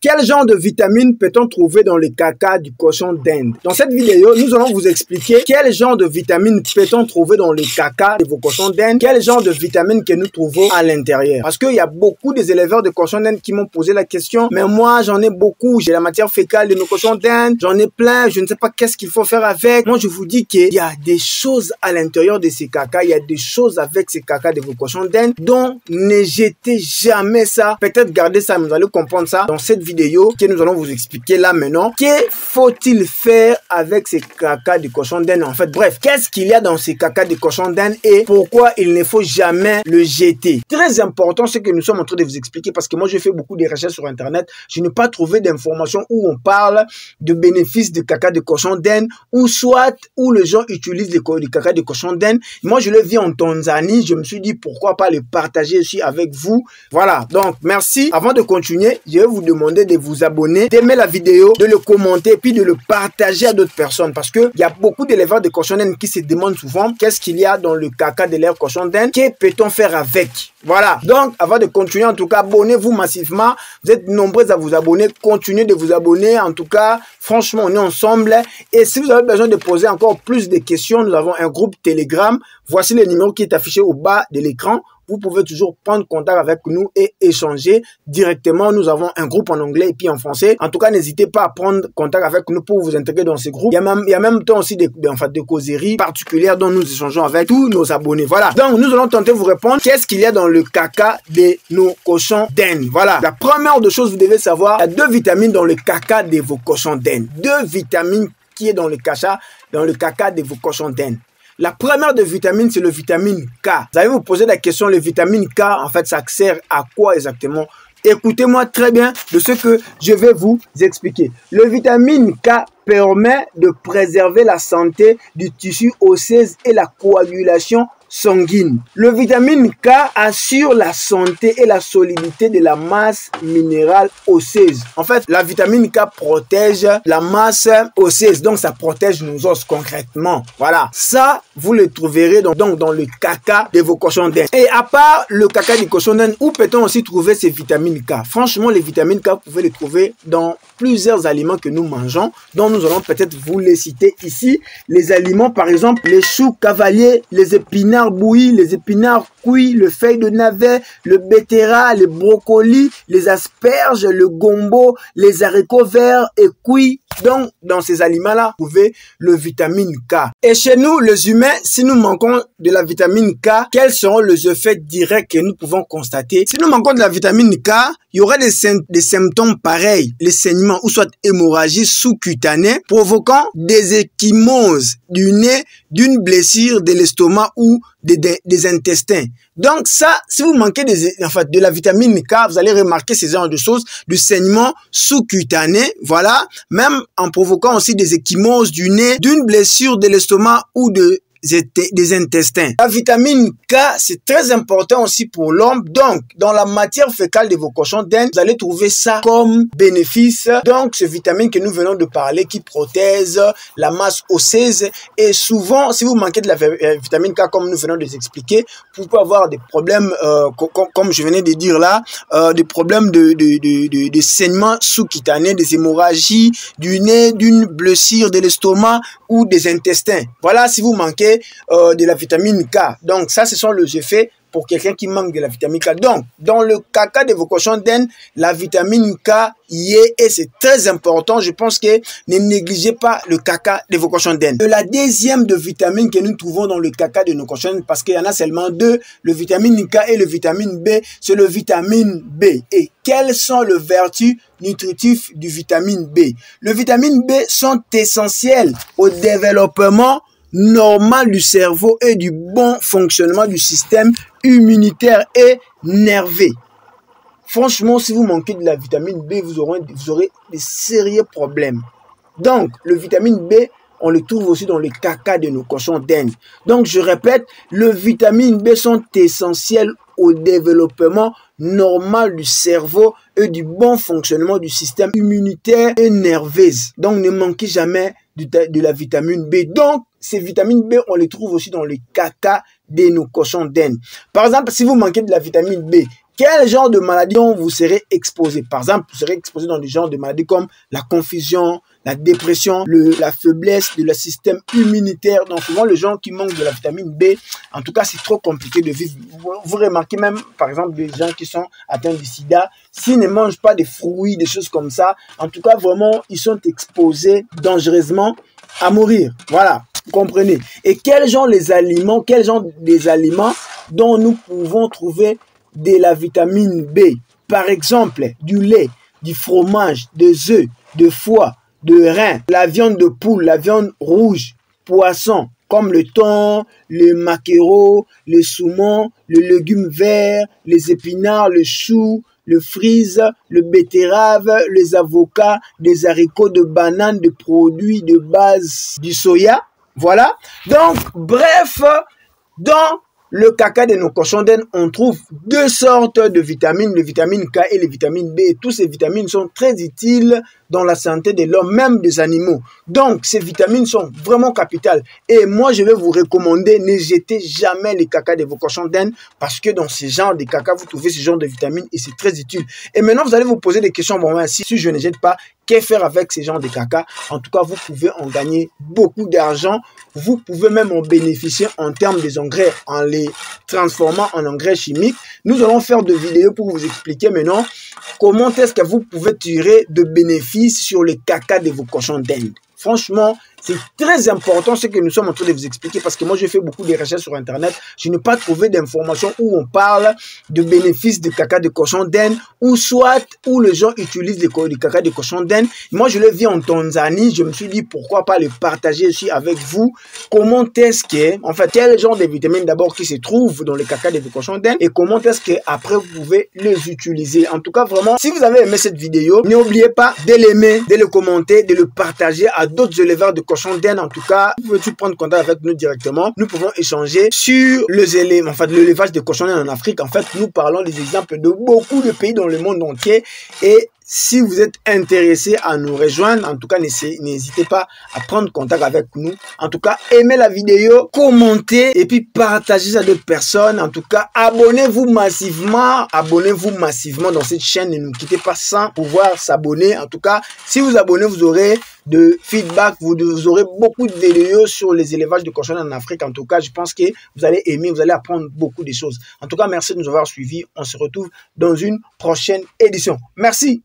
Quel genre de vitamines peut-on trouver dans le caca du cochon d'Inde? Dans cette vidéo, nous allons vous expliquer quel genre de vitamines peut-on trouver dans le caca de vos cochons d'Inde, quel genre de vitamines que nous trouvons à l'intérieur. Parce qu'il y a beaucoup des éleveurs de cochons d'Inde qui m'ont posé la question, mais moi j'en ai beaucoup, j'ai la matière fécale de nos cochons d'Inde, j'en ai plein, je ne sais pas qu'est-ce qu'il faut faire avec. Moi je vous dis qu'il y a des choses à l'intérieur de ces cacas, il y a des choses avec ces cacas de vos cochons d'Inde, dont ne jetez jamais ça. Peut-être gardez ça, mais vous allez comprendre ça dans cette vidéo que nous allons vous expliquer là maintenant. Que faut-il faire avec ces cacas de cochon d'Inde en fait? Bref, qu'est-ce qu'il y a dans ces cacas de cochon d'Inde et pourquoi il ne faut jamais le jeter? Très important ce que nous sommes en train de vous expliquer parce que moi je fais beaucoup de recherches sur internet. Je n'ai pas trouvé d'informations où on parle de bénéfices de caca de cochon d'Inde ou soit où les gens utilisent les caca de cochon d'Inde. Moi je le vis en Tanzanie. Je me suis dit pourquoi pas le partager ici avec vous. Voilà, donc merci. Avant de continuer, je vais vous demander de vous abonner, d'aimer la vidéo, de le commenter, puis de le partager à d'autres personnes. Parce que il y a beaucoup d'éleveurs de cochons d'Inde qui se demandent souvent qu'est-ce qu'il y a dans le caca de leur cochon d'Inde, que peut-on faire avec? Voilà, donc avant de continuer, en tout cas, abonnez-vous massivement. Vous êtes nombreux à vous abonner, continuez de vous abonner. En tout cas, franchement, on est ensemble. Et si vous avez besoin de poser encore plus de questions, nous avons un groupe Telegram. Voici le numéro qui est affiché au bas de l'écran. Vous pouvez toujours prendre contact avec nous et échanger directement. Nous avons un groupe en anglais et puis en français. En tout cas, n'hésitez pas à prendre contact avec nous pour vous intégrer dans ces groupes. Il y a même temps aussi des causeries particulières dont nous échangeons avec tous nos abonnés. Voilà. Donc, nous allons tenter de vous répondre. Qu'est-ce qu'il y a dans le caca de nos cochons d'Inde? Voilà. La première des choses, vous devez savoir, il y a 2 vitamines dans le caca de vos cochons d'Inde. 2 vitamines qui est dans le caca de vos cochons d'Inde. La première de vitamine, c'est le vitamine K. Vous allez vous poser la question, le vitamine K, en fait, ça sert à quoi exactement? Écoutez-moi très bien de ce que je vais vous expliquer. Le vitamine K permet de préserver la santé du tissu osseux et la coagulation sanguine. Le vitamine K assure la santé et la solidité de la masse minérale osseuse. En fait, la vitamine K protège la masse osseuse, donc ça protège nos os concrètement. Voilà, ça vous le trouverez donc dans le caca de vos cochons d'Inde. Et à part le caca des cochons d'Inde, où peut-on aussi trouver ces vitamines K? Franchement, les vitamines K, vous pouvez les trouver dans plusieurs aliments que nous mangeons, dont nous allons peut-être vous les citer ici. Les aliments, par exemple, les choux cavaliers, les épinards bouillis, les épinards cuits, le feuille de navet, le betterave, les brocolis, les asperges, le gombo, les haricots verts et cuits. Donc, dans ces aliments-là, vous trouvez le vitamine K. Et chez nous, les humains, si nous manquons de la vitamine K, quels seront les effets directs que nous pouvons constater? Si nous manquons de la vitamine K, il y aura des symptômes pareils, les saignements ou soit hémorragie sous-cutanée, provoquant des ecchymoses du nez, d'une blessure de l'estomac ou des intestins. Donc ça, si vous manquez de la vitamine K, vous allez remarquer ces genres de choses, du saignement sous-cutané, voilà, même en provoquant aussi des ecchymoses du nez, d'une blessure de l'estomac ou des intestins. La vitamine K, c'est très important aussi pour l'homme. Donc, dans la matière fécale de vos cochons d'Inde, vous allez trouver ça comme bénéfice. Donc, ce vitamine que nous venons de parler qui protège la masse osseuse. Et souvent, si vous manquez de la vitamine K, comme nous venons de vous expliquer, vous pouvez avoir des problèmes, comme je venais de dire là, des problèmes de saignement sous-cutané, des hémorragies du nez, d'une blessure de l'estomac ou des intestins. Voilà, si vous manquez de la vitamine K. Donc ça, ce sont les effets pour quelqu'un qui manque de la vitamine K. Donc, dans le caca de vos cochons d'Inde, la vitamine K y est et c'est très important. Je pense que ne négligez pas le caca de vos cochons d'Inde. La deuxième de vitamine que nous trouvons dans le caca de nos cochons d'Inde, parce qu'il y en a seulement 2, le vitamine K et le vitamine B, c'est le vitamine B. Et quelles sont les vertus nutritives du vitamine B? Le vitamine B sont essentiels au développement normal du cerveau et du bon fonctionnement du système immunitaire et nerveux. Franchement, si vous manquez de la vitamine B, vous aurez des sérieux problèmes. Donc, le vitamine B, on le trouve aussi dans le caca de nos cochons d'Inde. Donc, je répète, les vitamines B sont essentielles au développement normal du cerveau et du bon fonctionnement du système immunitaire et nerveux. Donc, ne manquez jamais de la vitamine B. Donc, ces vitamines B, on les trouve aussi dans le caca de nos cochons d'Inde. Par exemple, si vous manquez de la vitamine B, quel genre de maladie vous serez exposé. Par exemple, vous serez exposé dans des genres de maladies comme la confusion, la dépression, la faiblesse de le système immunitaire. Donc souvent, les gens qui manquent de la vitamine B, en tout cas, c'est trop compliqué de vivre. Vous remarquez même, par exemple, des gens qui sont atteints du sida, s'ils ne mangent pas des fruits, des choses comme ça, en tout cas, vraiment, ils sont exposés dangereusement à mourir. Voilà, vous comprenez. Et quels sont les aliments, dont nous pouvons trouver de la vitamine B? Par exemple, du lait, du fromage, des œufs, de foie, de rein, la viande de poule, la viande rouge, poisson, comme le thon, le maquereau, le saumon, le légume vert, les épinards, le chou, le frise, le betterave, les avocats, des haricots, de bananes, de produits de base du soya. Voilà. Donc, bref, dans le caca de nos cochons d'Inde, on trouve deux sortes de vitamines, les vitamines K et les vitamines B. Et toutes ces vitamines sont très utiles dans la santé de l'homme, même des animaux. Donc, ces vitamines sont vraiment capitales. Et moi, je vais vous recommander, ne jetez jamais les caca de vos cochons d'Inde parce que dans ce genre de caca, vous trouvez ce genre de vitamines et c'est très utile. Et maintenant, vous allez vous poser des questions. Bon, si je ne jette pas, que faire avec ces genres de caca? En tout cas, vous pouvez en gagner beaucoup d'argent. Vous pouvez même en bénéficier en termes des engrais, en les transformant en engrais chimiques. Nous allons faire des vidéos pour vous expliquer maintenant comment est-ce que vous pouvez tirer de bénéfices sur le caca de vos cochons d'Inde. Franchement, c'est très important ce que nous sommes en train de vous expliquer parce que moi, j'ai fait beaucoup de recherches sur Internet. Je n'ai pas trouvé d'informations où on parle de bénéfices de caca de cochon d'Inde ou soit où les gens utilisent le caca de cochon d'Inde. Moi, je le vis en Tanzanie. Je me suis dit pourquoi pas le partager aussi avec vous. Comment est-ce que, en fait, quel genre de vitamines d'abord qui se trouvent dans le caca de cochon d'Inde et comment est-ce que après vous pouvez les utiliser. En tout cas, vraiment, si vous avez aimé cette vidéo, n'oubliez pas de l'aimer, de le commenter, de le partager à d'autres éleveurs de cochons d'Inde. En tout cas, vous pouvez prendre contact avec nous directement. Nous pouvons échanger sur l'élevage de cochons d'Inde en Afrique. En fait, nous parlons des exemples de beaucoup de pays dans le monde entier. Et si vous êtes intéressé à nous rejoindre, en tout cas, n'hésitez pas à prendre contact avec nous. En tout cas, aimez la vidéo, commentez et puis partagez ça à d'autres personnes. En tout cas, abonnez-vous massivement dans cette chaîne. Ne nous quittez pas sans pouvoir s'abonner. En tout cas, si vous abonnez, vous aurez de feedback, vous aurez beaucoup de vidéos sur les élevages de cochons en Afrique. En tout cas, je pense que vous allez aimer, vous allez apprendre beaucoup de choses. En tout cas, merci de nous avoir suivis. On se retrouve dans une prochaine édition. Merci.